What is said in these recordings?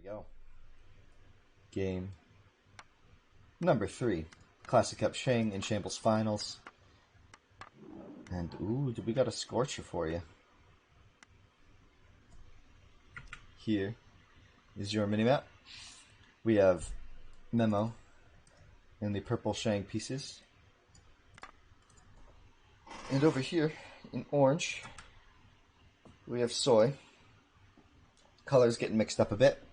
go. Game number 3. Classic Cup Shang and Shambles finals. And, ooh, we got a Scorcher for you. Here is your minimap. We have Memo in the purple Shang pieces. And over here, in orange, we have Soi. Colors getting mixed up a bit.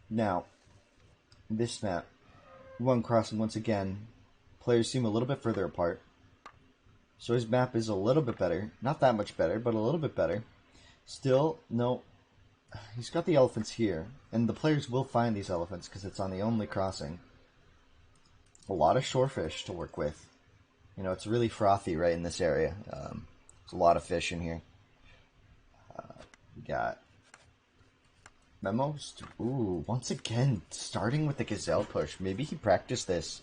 Now, this map, one crossing once again, players seem a little bit further apart. Soi's map is a little bit better. Not that much better, but a little bit better. Still, no, he's got the elephants here, and the players will find these elephants because it's on the only crossing. A lot of shorefish to work with. You know, it's really frothy right in this area. There's a lot of fish in here. We got Memos. Ooh, once again, starting with the gazelle push. Maybe he practiced this.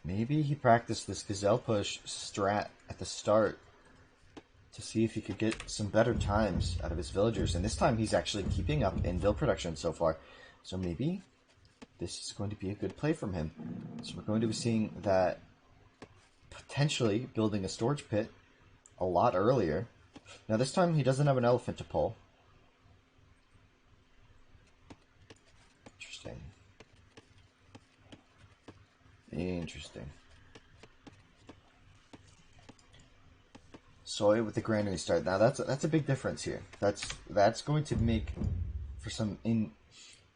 Maybe he practiced this gazelle push strat at the start to see if he could get some better times out of his villagers. And this time he's actually keeping up in vill production so far. So maybe this is going to be a good play from him. So we're going to be seeing that potentially building a storage pit a lot earlier. Now this time he doesn't have an elephant to pull. Interesting. Interesting. Soi with the granary start. Now that's a big difference here. That's going to make for some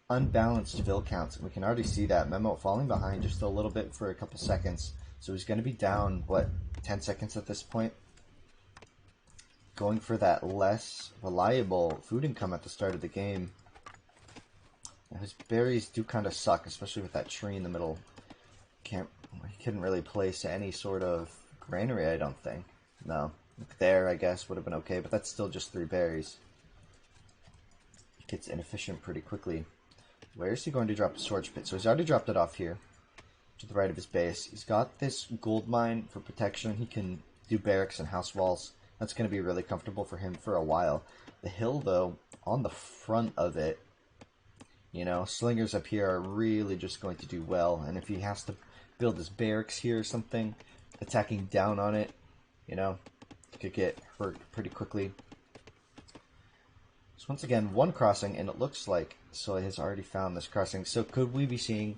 unbalanced vill counts. We can already see that. Memo falling behind just a little bit for a couple seconds. So he's going to be down, what, 10 seconds at this point? Going for that less reliable food income at the start of the game. Now his berries do kind of suck, especially with that tree in the middle. He couldn't really place any sort of granary, I don't think. No. There, I guess, would have been okay, but that's still just 3 berries. It gets inefficient pretty quickly. Where is he going to drop a storage pit? So he's already dropped it off here, to the right of his base. He's got this gold mine for protection. He can do barracks and house walls. That's going to be really comfortable for him for a while. The hill, though, on the front of it, you know, slingers up here are really just going to do well. And if he has to build his barracks here or something, attacking down on it, you know, could get hurt pretty quickly. So once again, one crossing, and it looks like Soi has already found this crossing. So could we be seeing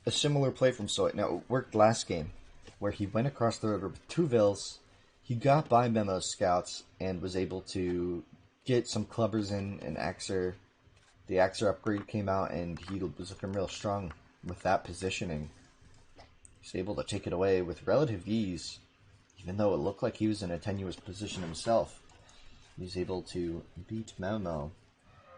a similar play from Soi? Now, it worked last game, where he went across the river with 2 vills. He got by Memo's scouts and was able to get some clubbers in and Axer. The Axer upgrade came out, and he was looking real strong with that positioning. He's able to take it away with relative ease, even though it looked like he was in a tenuous position himself. He's able to beat Memo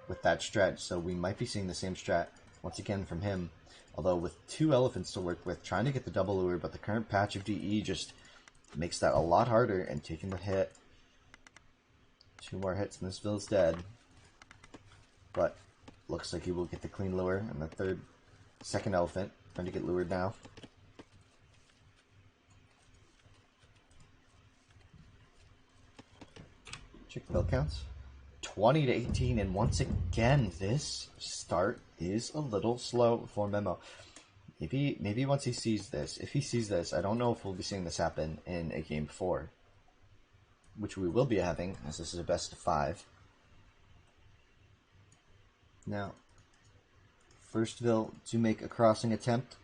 with that strat, so we might be seeing the same strat once again from him. Although with 2 elephants to work with, trying to get the double lure, but the current patch of DE just makes that a lot harder, and taking the hit. 2 more hits and this vill's dead. But looks like he will get the clean lure, and the second elephant trying to get lured now. Check vill counts. 20 to 18, and once again, this start is a little slow for Memo. Maybe once he sees this, if he sees this, I don't know if we'll be seeing this happen in a game 4, which we will be having, as this is a best of 5. Now, first vill to make a crossing attempt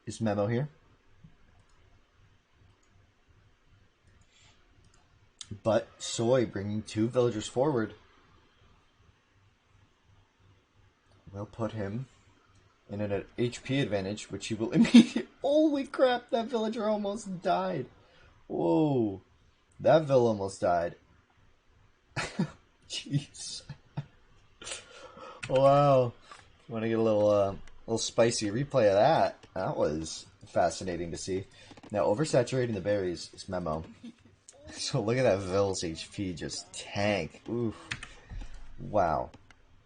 is Memo here. But Soi bringing 2 villagers forward will put him in an HP advantage, which he will immediately... Holy crap, that villager almost died. Whoa. That vill almost died. Jeez. Wow. Want to get a little spicy replay of that? That was fascinating to see. Now, oversaturating the berries is Memo. So look at that vill's HP just tank. Oof. Wow.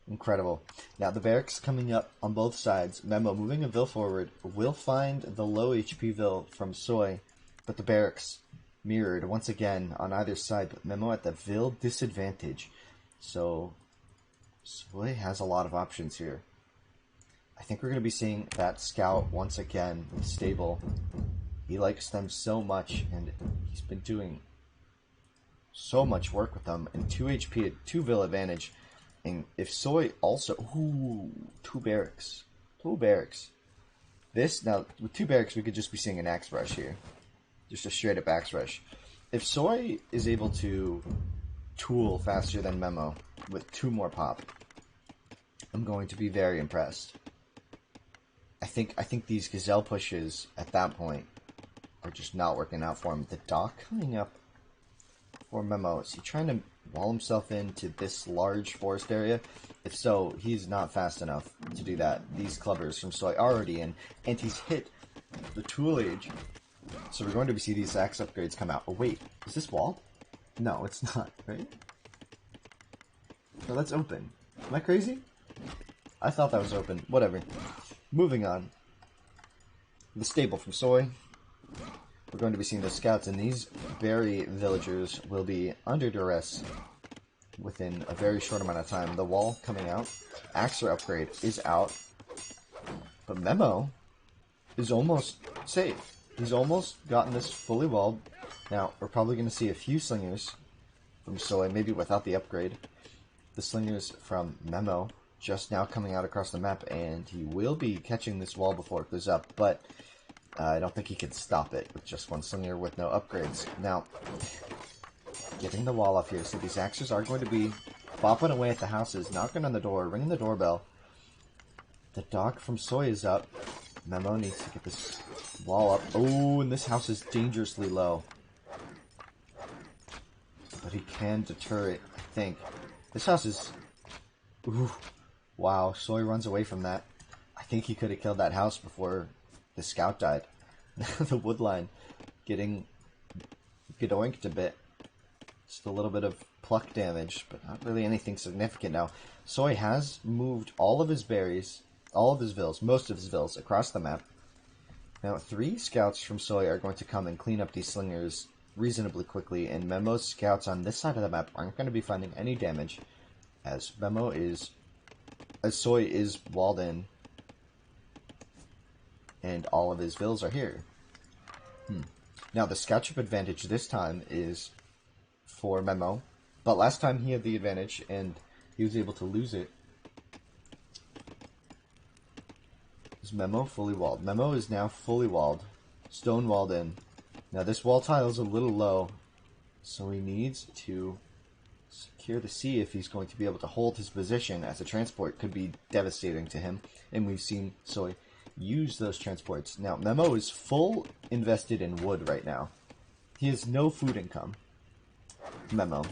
Incredible. Now the barracks coming up on both sides. Memo moving a vill forward will find the low HP vill from Soi, but the barracks mirrored once again on either side, but Memo at the Vil disadvantage. So Soi has a lot of options here. I think we're going to be seeing that scout once again with Stable. He likes them so much, and he's been doing so much work with them. And 2 HP at 2 Vil advantage. And if Soi also... Ooh, 2 barracks. 2 barracks. This, now, with 2 barracks, we could just be seeing an axe rush here. Just a straight up axe rush. If Soi is able to tool faster than Memo with 2 more pop, I'm going to be very impressed. I think these gazelle pushes at that point are just not working out for him. The dock coming up for Memo. Is he trying to wall himself into this large forest area? If so, he's not fast enough to do that. These clubbers from Soi are already in, and he's hit the tool age. So we're going to see these axe upgrades come out. Oh wait, is this walled? No, it's not, right? No, that's open. Am I crazy? I thought that was open. Whatever. Moving on. The stable from Soi. We're going to be seeing the scouts, and these berry villagers will be under duress within a very short amount of time. The wall coming out. Axer upgrade is out. But Memo is almost safe. He's almost gotten this fully walled. Now, we're probably going to see a few slingers from Soi, maybe without the upgrade. The slingers from Memo just now coming out across the map, and he will be catching this wall before it goes up, but I don't think he can stop it with just 1 slinger with no upgrades. Now, getting the wall off here, so these axes are going to be bopping away at the houses, knocking on the door, ringing the doorbell. The dock from Soi is up. Memo needs to get this wall up. Oh, and this house is dangerously low. But he can deter it, I think. This house is... Ooh. Wow, Soi runs away from that. I think he could have killed that house before the scout died. The wood line getting gedoinked a bit. Just a little bit of pluck damage, but not really anything significant now. Soi has moved all of his berries, all of his vills, most of his vills across the map. Now, 3 scouts from Soi are going to come and clean up these slingers reasonably quickly, and Memo's scouts on this side of the map aren't going to be finding any damage, as Soi is walled in, and all of his vills are here. Now, the scout ship advantage this time is for Memo, but last time he had the advantage, and he was able to lose it. Is Memo fully walled? Memo is now fully walled, stone walled in. Now, this wall tile is a little low, so he needs to secure the sea if he's going to be able to hold his position, as a transport could be devastating to him, and we've seen Soi use those transports. Now, Memo is full invested in wood right now. He has no food income. Memo.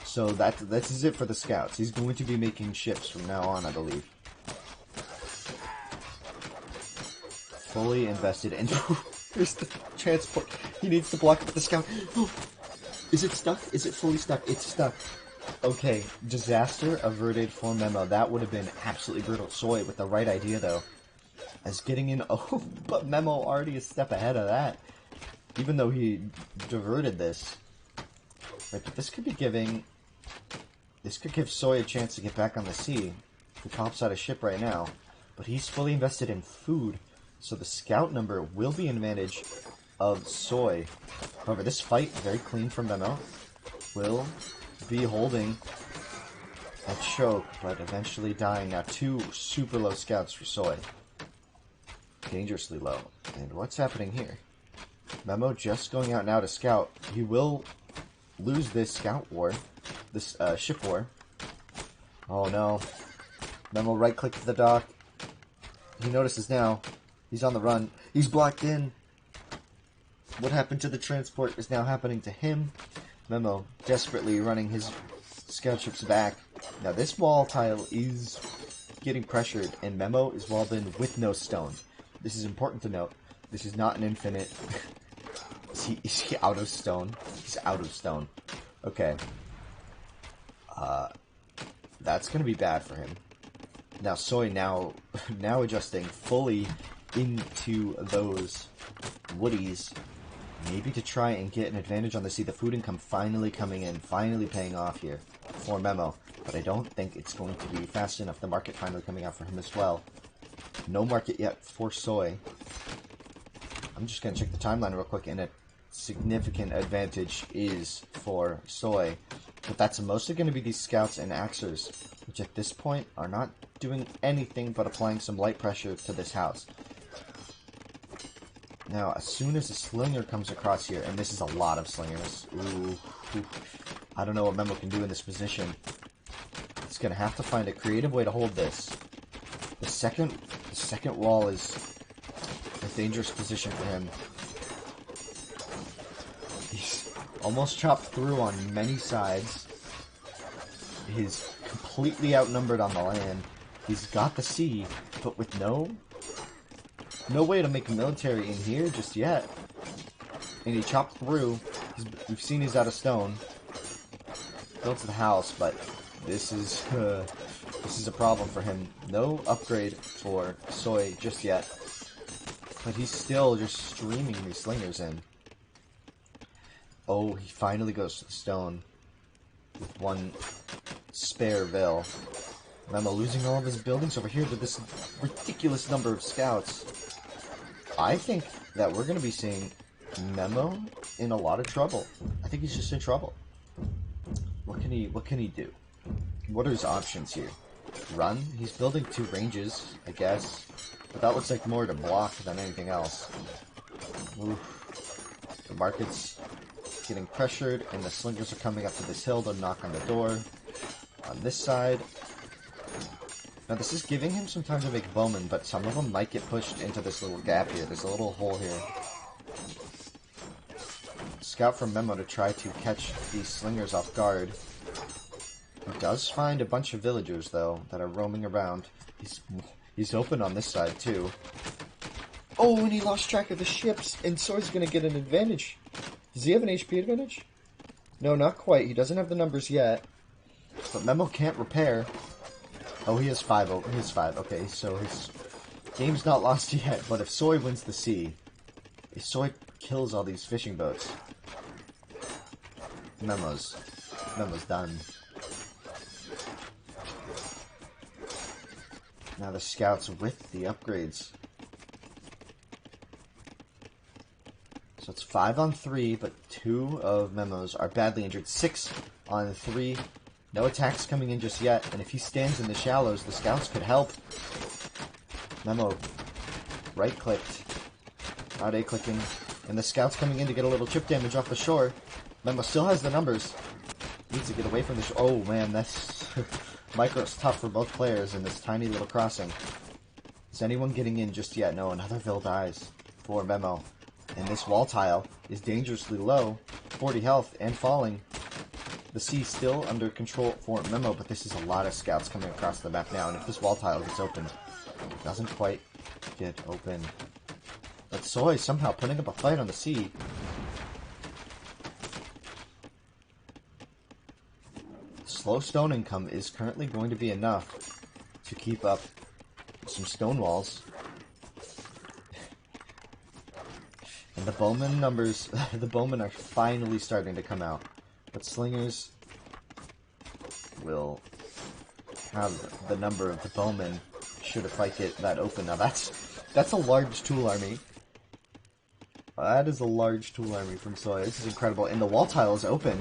So this is it for the scouts. He's going to be making ships from now on, I believe. Fully invested in... There's the transport. He needs to block it with the scout. Is it stuck? Is it fully stuck? It's stuck. Okay, disaster averted for Memo. That would have been absolutely brutal. Soi with the right idea, though. As getting in... Oh, but Memo already a step ahead of that. Even though he diverted this. Right, but this could be giving... This could give Soi a chance to get back on the sea. He pops out a ship right now. But he's fully invested in food. So the scout number will be an advantage of Soi. However, this fight, very clean from Memo, will be holding a choke, but eventually dying. Now, 2 super low scouts for Soi. Dangerously low. And what's happening here? Memo just going out now to scout. He will lose this scout war. This ship war. Oh no. Memo right-click to the dock. He notices now. He's on the run. He's blocked in. What happened to the transport is now happening to him. Memo desperately running his scout ships back. Now this wall tile is getting pressured, and Memo is walled in with no stone. This is important to note. This is not an infinite. Is he out of stone? He's out of stone. Okay. That's gonna be bad for him. Now Soi now adjusting fully into those woodies. Maybe to try and get an advantage on the C. The food income finally coming in, finally paying off here for Memo. But I don't think it's going to be fast enough. The market finally coming out for him as well. No market yet for Soy. I'm just going to check the timeline real quick, and a significant advantage is for Soy. But that's mostly going to be these scouts and axers, which at this point are not doing anything but applying some light pressure to this house. Now, as soon as a slinger comes across here, and this is a lot of slingers. Ooh. I don't know what Memo can do in this position. He's going to have to find a creative way to hold this. The second wall is a dangerous position for him. He's almost chopped through on many sides. He's completely outnumbered on the land. He's got the C, but with no way to make a military in here just yet. And he chopped through. We've seen he's out of stone. Built the house, but this is a problem for him. No upgrade for Soy just yet. But he's still just streaming these slingers in. Oh, he finally goes to the stone with one spare Vil. Memo losing all of his buildings over here to this ridiculous number of scouts. I think that we're going to be seeing Memo in a lot of trouble. I think he's just in trouble. What can he do? What are his options here? Run? He's building 2 ranges, I guess. But that looks like more to block than anything else. Oof. The market's getting pressured, and the slingers are coming up to this hill to knock on the door. On this side. Now this is giving him some time to make bowmen, but some of them might get pushed into this little gap here. There's a little hole here. Scout from Memo to try to catch these slingers off guard. He does find a bunch of villagers, though, that are roaming around. He's open on this side, too. Oh, and he lost track of the ships, and Soy's gonna get an advantage. Does he have an HP advantage? No, not quite. He doesn't have the numbers yet. But Memo can't repair. Oh, he has 5. Oh, he has 5. Okay, so his game's not lost yet. But if Soy wins the sea, if Soy kills all these fishing boats, Memo's done. Now the scouts with the upgrades. So it's 5 on 3, but 2 of Memo's are badly injured. 6 on 3. No attacks coming in just yet, and if he stands in the shallows, the scouts could help. Memo right-clicked, not A-clicking, and the scouts coming in to get a little chip damage off the shore. Memo still has the numbers. Needs to get away from the shore. Oh man, that's micro's tough for both players in this tiny little crossing. Is anyone getting in just yet? No, another Vil dies for Memo. And this wall tile is dangerously low, 40 health and falling. The sea still under control for Memo, but this is a lot of scouts coming across the map now, and if this wall tile gets open, it doesn't quite get open. But Soy somehow putting up a fight on the sea. Slow stone income is currently going to be enough to keep up some stone walls. And the bowman numbers, the bowmen are finally starting to come out. But slingers will have the number of the bowmen should a fight get that open. Now that's a large tool army. That is a large tool army from Soy. This is incredible. And the wall tile is open.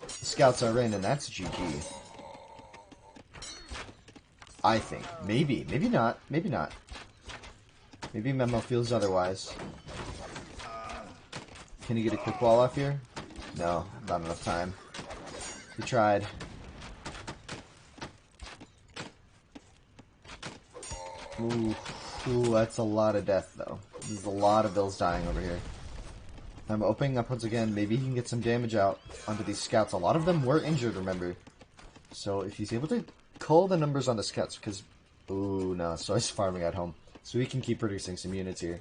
The scouts are in, and that's GG. I think. Maybe. Maybe not. Maybe not. Maybe Memo feels otherwise. Can he get a quick wall off here? No, not enough time. He tried. Ooh, that's a lot of death, though. There's a lot of Vils dying over here. I'm opening up once again. Maybe he can get some damage out onto these scouts. A lot of them were injured, remember. So if he's able to cull the numbers on the scouts, because... Ooh, no, so he's farming at home. So he can keep producing some units here.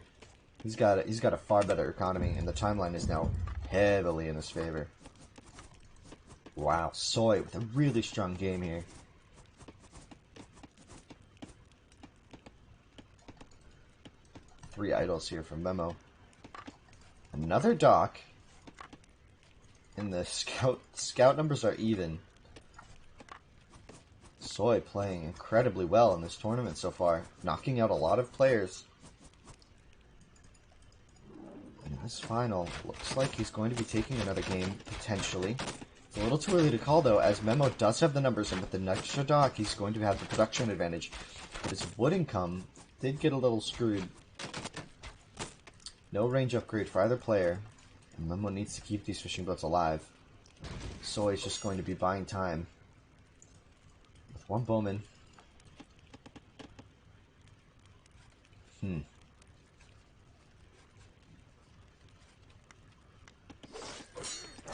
He's got a far better economy, and the timeline is now heavily in his favor. Wow, Soy with a really strong game here. Three idols here from Memo. Another dock. And the scout numbers are even. Soi playing incredibly well in this tournament so far, knocking out a lot of players. In this final, looks like he's going to be taking another game, potentially. It's a little too early to call, though, as Memo does have the numbers, and with the extra dock, he's going to have the production advantage. But his wood income did get a little screwed. No range upgrade for either player. And Memo needs to keep these fishing boats alive. Soi's just going to be buying time. With one bowman.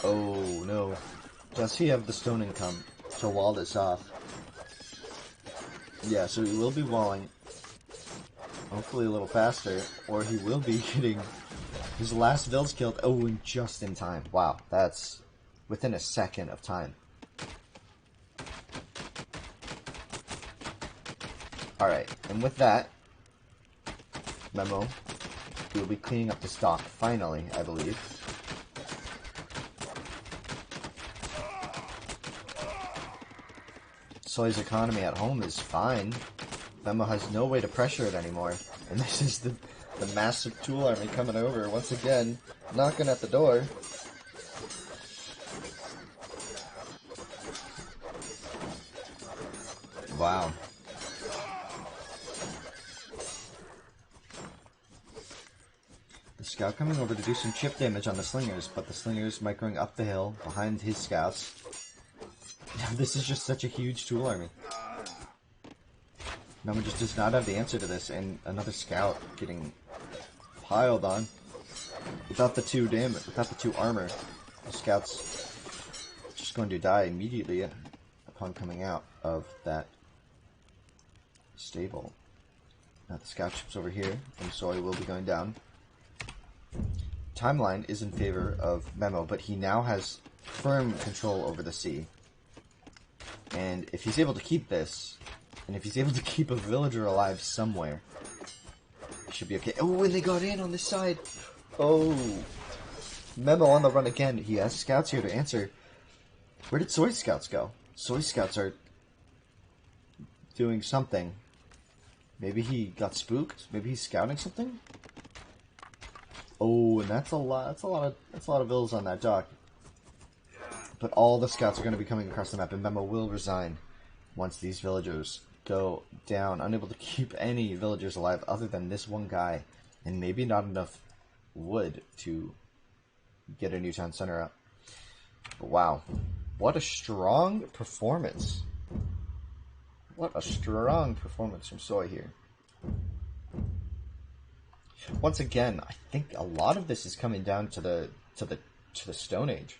Oh, no. Does he have the stone income to wall this off? Yeah, so he will be walling. Hopefully a little faster, or he will be getting his last Vils killed. Oh, and just in time. Wow, that's within a second of time. Alright, and with that, Memo will be cleaning up the stock, finally, I believe. Soi's economy at home is fine. Memo has no way to pressure it anymore. And this is the massive tool army coming over once again, knocking at the door. Wow. The scout coming over to do some chip damage on the slingers, but the slingers microing up the hill behind his scouts. This is just such a huge tool army. Memo just does not have the answer to this, and another scout getting piled on. Without the 2 damage, without the 2 armor, the scout's just going to die immediately upon coming out of that stable. Now the scout ship's over here, and Soi will be going down. Timeline is in favor of Memo, but he now has firm control over the sea. And if he's able to keep this, and if he's able to keep a villager alive somewhere, he should be okay. Oh, and they got in on this side. Oh. Memo on the run again. He has scouts here to answer. Where did Soi's scouts go? Soi's scouts are doing something. Maybe he got spooked? Maybe he's scouting something? Oh, and that's a lot of vills on that dock. But all the scouts are going to be coming across the map, and Memo will resign once these villagers go down, unable to keep any villagers alive other than this one guy, and maybe not enough wood to get a new town center up. But wow, what a strong performance. What a strong performance from Soi here. Once again, I think a lot of this is coming down to the Stone Age.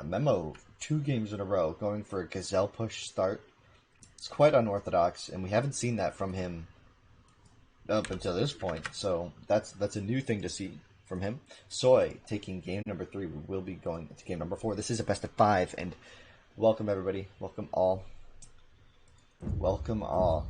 Memo, 2 games in a row, going for a gazelle push start. It's quite unorthodox, and we haven't seen that from him up until this point. So that's a new thing to see from him. Soi taking game number 3. We will be going to game number 4. This is a best of 5, and welcome everybody. Welcome all. Welcome all.